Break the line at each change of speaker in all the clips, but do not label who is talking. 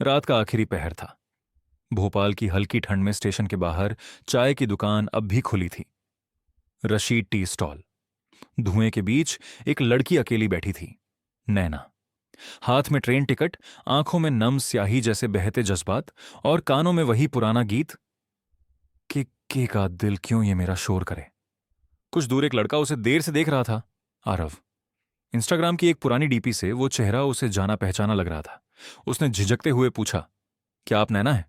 रात का आखिरी पहर था। भोपाल की हल्की ठंड में स्टेशन के बाहर चाय की दुकान अब भी खुली थी। Rashid tea stall. धुएं के बीच एक लड़की अकेली बैठी थी, नैना। हाथ में ट्रेन टिकट, आंखों में नम स्याही जैसे बहते जज्बात, और कानों में वही पुराना गीत कि का दिल क्यों ये मेरा शोर करे। कुछ दूर एक लड़का उसे देर से देख रहा था। आरव। इंस्टाग्राम की एक पुरानी डीपी से वो चेहरा उसे जाना पहचाना लग रहा था। उसने झिझकते हुए पूछा, क्या आप नैना हैं?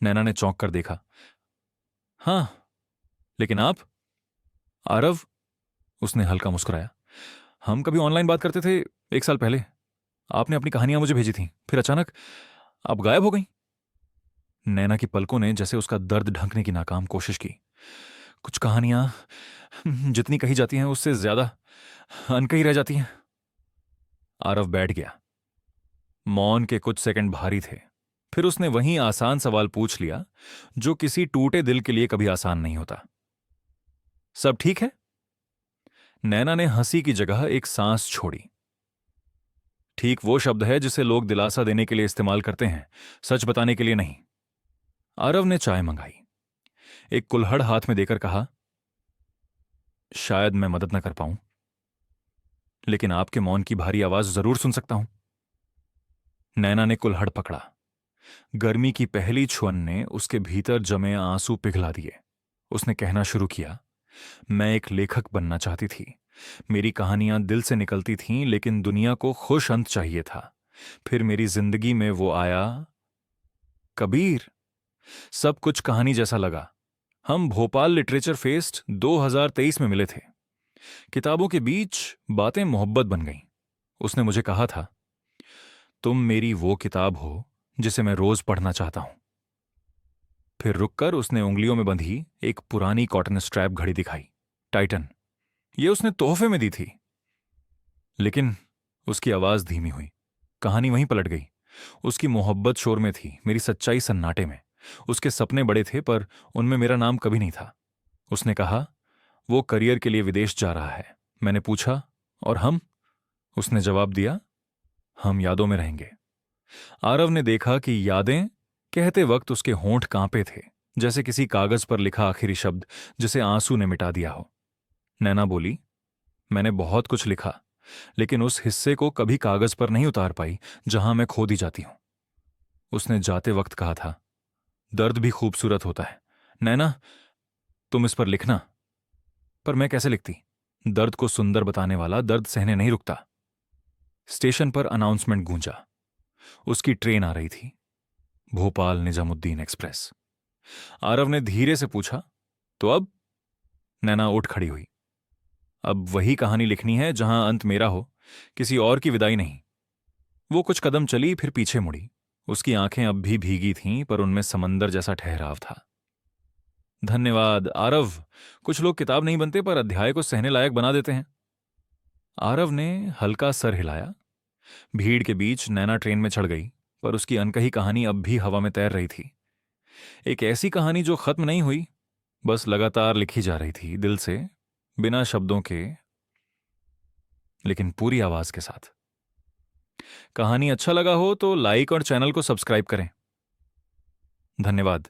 नैना ने चौंक कर देखा। हाँ, लेकिन आप? आरव। उसने हल्का मुस्कुराया। हम कभी ऑनलाइन बात करते थे, 1 साल पहले। आपने अपनी कहानियां मुझे भेजी थी, फिर अचानक आप गायब हो गई। नैना की पलकों ने जैसे उसका दर्द ढंकने की नाकाम कोशिश की। कुछ कहानियां जितनी कही जाती हैं उससे ज्यादा अनकही रह जाती हैं। आरव बैठ गया। मौन के कुछ सेकंड भारी थे। फिर उसने वहीं आसान सवाल पूछ लिया, जो किसी टूटे दिल के लिए कभी आसान नहीं होता। सब ठीक है? नैना ने हंसी की जगह एक सांस छोड़ी। ठीक वो शब्द है जिसे लोग दिलासा देने के लिए इस्तेमाल करते हैं, सच बताने के लिए नहीं। आरव ने चाय मंगाई। एक कुल्हड़ हाथ में देकर कहा, शायद मैं मदद न कर पाऊं, लेकिन आपके मौन की भारी आवाज जरूर सुन सकता हूं। नैना ने कुल्हड़ पकड़ा। गर्मी की पहली छुअन ने उसके भीतर जमे आंसू पिघला दिए। उसने कहना शुरू किया, मैं एक लेखक बनना चाहती थी। मेरी कहानियां दिल से निकलती थीं, लेकिन दुनिया को खुश अंत चाहिए था। फिर मेरी जिंदगी में वो आया, कबीर। सब कुछ कहानी जैसा लगा। हम भोपाल लिटरेचर फेस्ट 2023 में मिले थे। किताबों के बीच बातें मोहब्बत बन गईं। उसने मुझे कहा था, तुम मेरी वो किताब हो जिसे मैं रोज पढ़ना चाहता हूं। फिर रुककर उसने उंगलियों में बंधी एक पुरानी कॉटन स्ट्रैप घड़ी दिखाई, टाइटन। ये उसने तोहफे में दी थी। लेकिन उसकी आवाज धीमी हुई। कहानी वहीं पलट गई। उसकी मोहब्बत शोर में थी, मेरी सच्चाई सन्नाटे में। उसके सपने बड़े थे, पर उनमें मेरा नाम कभी नहीं था। उसने कहा, वो करियर के लिए विदेश जा रहा है। मैंने पूछा, और हम? उसने जवाब दिया, हम यादों में रहेंगे। आरव ने देखा कि यादें कहते वक्त उसके होंठ कांपे थे, जैसे किसी कागज पर लिखा आखिरी शब्द जिसे आंसू ने मिटा दिया हो। नैना बोली, मैंने बहुत कुछ लिखा, लेकिन उस हिस्से को कभी कागज पर नहीं उतार पाई जहां मैं खो दी जाती हूं। उसने जाते वक्त कहा था, दर्द भी खूबसूरत होता है। नैना, तुम इस पर लिखना। पर मैं कैसे लिखती? दर्द को सुंदर बताने वाला दर्द सहने नहीं रुकता। स्टेशन पर अनाउंसमेंट गूंजा। उसकी ट्रेन आ रही थी, भोपाल निजामुद्दीन एक्सप्रेस। आरव ने धीरे से पूछा, तो अब? नैना उठ खड़ी हुई। अब वही कहानी लिखनी है जहां अंत मेरा हो, किसी और की विदाई नहीं। वो कुछ कदम चली, फिर पीछे मुड़ी। उसकी आंखें अब भी भीगी थीं, पर उनमें समंदर जैसा ठहराव था। धन्यवाद आरव। कुछ लोग किताब नहीं बनते, पर अध्याय को सहने लायक बना देते हैं। आरव ने हल्का सर हिलाया। भीड़ के बीच नैना ट्रेन में चढ़ गई, पर उसकी अनकही कहानी अब भी हवा में तैर रही थी। एक ऐसी कहानी जो खत्म नहीं हुई, बस लगातार लिखी जा रही थी, दिल से, बिना शब्दों के, लेकिन पूरी आवाज के साथ। कहानी अच्छा लगा हो तो लाइक और चैनल को सब्सक्राइब करें। धन्यवाद।